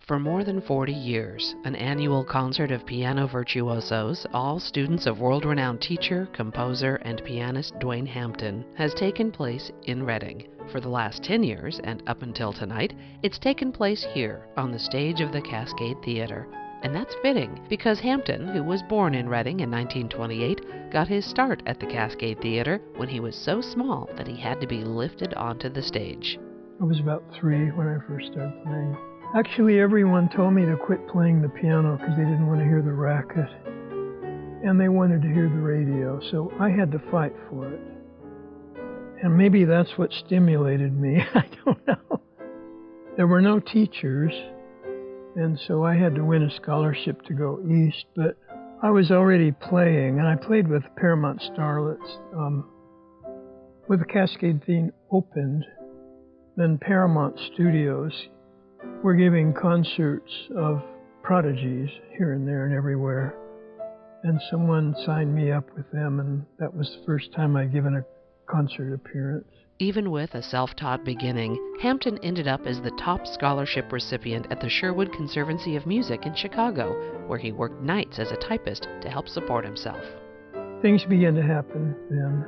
For more than 40 years, an annual concert of piano virtuosos, all students of world-renowned teacher, composer, and pianist Dwayne Hampton, has taken place in Reading. For the last 10 years, and up until tonight, it's taken place here, on the stage of the Cascade Theater. And that's fitting, because Hampton, who was born in Reading in 1928, got his start at the Cascade Theater when he was so small that he had to be lifted onto the stage. I was about 3 when I first started playing. Actually, everyone told me to quit playing the piano because they didn't want to hear the racket. And they wanted to hear the radio, so I had to fight for it. And maybe that's what stimulated me, I don't know. There were no teachers, and so I had to win a scholarship to go east, but I was already playing, and I played with Paramount Starlets. When the Cascade theme opened, then Paramount Studios were giving concerts of prodigies here and there and everywhere. And someone signed me up with them, and that was the first time I'd given a concert appearance. Even with a self-taught beginning, Hampton ended up as the top scholarship recipient at the Sherwood Conservancy of Music in Chicago, where he worked nights as a typist to help support himself. Things began to happen then.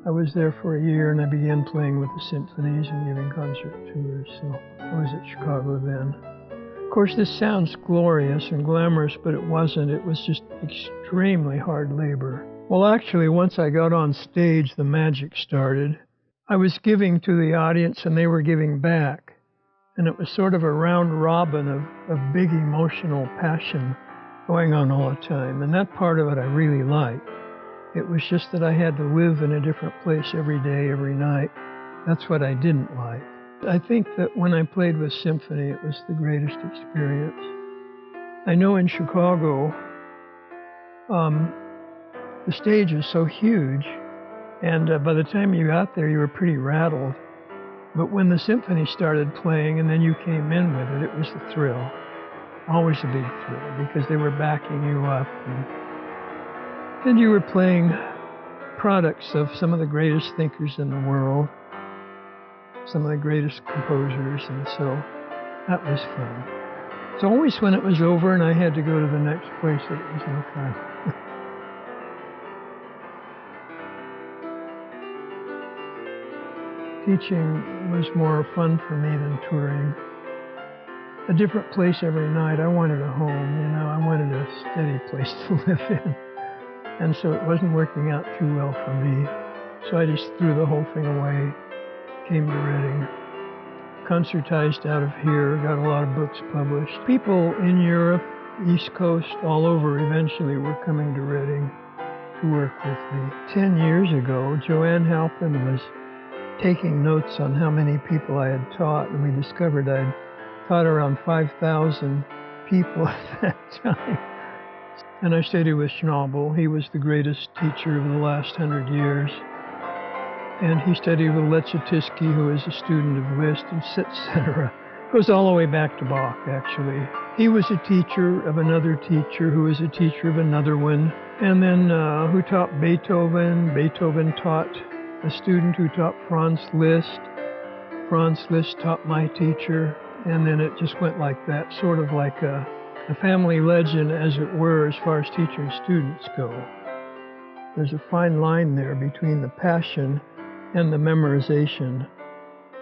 I was there for a year, and I began playing with the symphonies and giving concert tours, so I was at Chicago then. Of course, this sounds glorious and glamorous, but it wasn't. It was just extremely hard labor. Well, actually, once I got on stage, the magic started. I was giving to the audience, and they were giving back. And it was sort of a round robin of big emotional passion going on all the time. And that part of it I really liked. It was just that I had to live in a different place every day, every night. That's what I didn't like. I think that when I played with symphony, it was the greatest experience. I know in Chicago, the stage is so huge, and by the time you got there, you were pretty rattled. But when the symphony started playing and then you came in with it, it was the thrill. Always a big thrill, because they were backing you up. And you were playing products of some of the greatest thinkers in the world, some of the greatest composers, and so that was fun. It's always when it was over and I had to go to the next place that it was no fun. Teaching was more fun for me than touring. A different place every night. I wanted a home, you know, I wanted a steady place to live in. And so it wasn't working out too well for me. So I just threw the whole thing away, came to Reading, concertized out of here, got a lot of books published. People in Europe, East Coast, all over eventually were coming to Reading to work with me. 10 years ago, Joanne Halpin was taking notes on how many people I had taught, and we discovered I'd taught around 5,000 people at that time. And I studied with Schnabel. He was the greatest teacher of the last 100 years. And he studied with Leczytyski, who was a student of Liszt, etc. Goes all the way back to Bach, actually. He was a teacher of another teacher, who was a teacher of another one. And then who taught Beethoven. Beethoven taught a student who taught Franz Liszt. Franz Liszt taught my teacher. And then it just went like that, sort of like a family legend, as it were, as far as teaching students go. There's a fine line there between the passion and the memorization.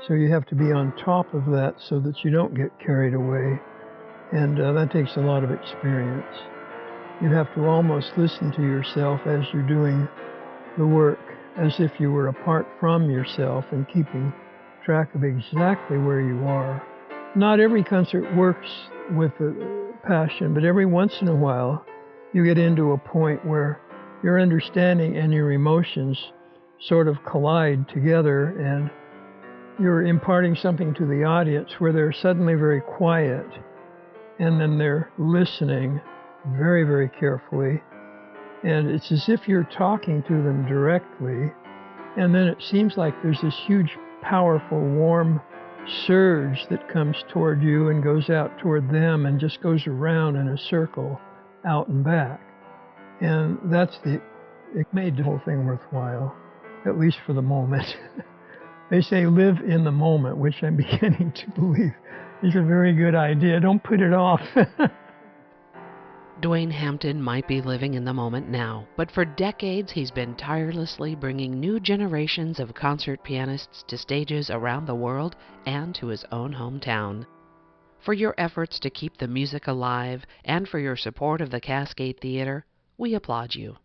So you have to be on top of that so that you don't get carried away. And that takes a lot of experience. You have to almost listen to yourself as you're doing the work, as if you were apart from yourself and keeping track of exactly where you are. Not every concert works with a passion, but every once in a while you get into a point where your understanding and your emotions sort of collide together, and you're imparting something to the audience where they're suddenly very quiet, and then they're listening very, very carefully, and it's as if you're talking to them directly, and then it seems like there's this huge, powerful, warm surge that comes toward you and goes out toward them and just goes around in a circle, out and back. And it made the whole thing worthwhile, at least for the moment. They say live in the moment, which I'm beginning to believe is a very good idea. Don't put it off. Dwayne Hampton might be living in the moment now, but for decades he's been tirelessly bringing new generations of concert pianists to stages around the world and to his own hometown. For your efforts to keep the music alive and for your support of the Cascade Theater, we applaud you.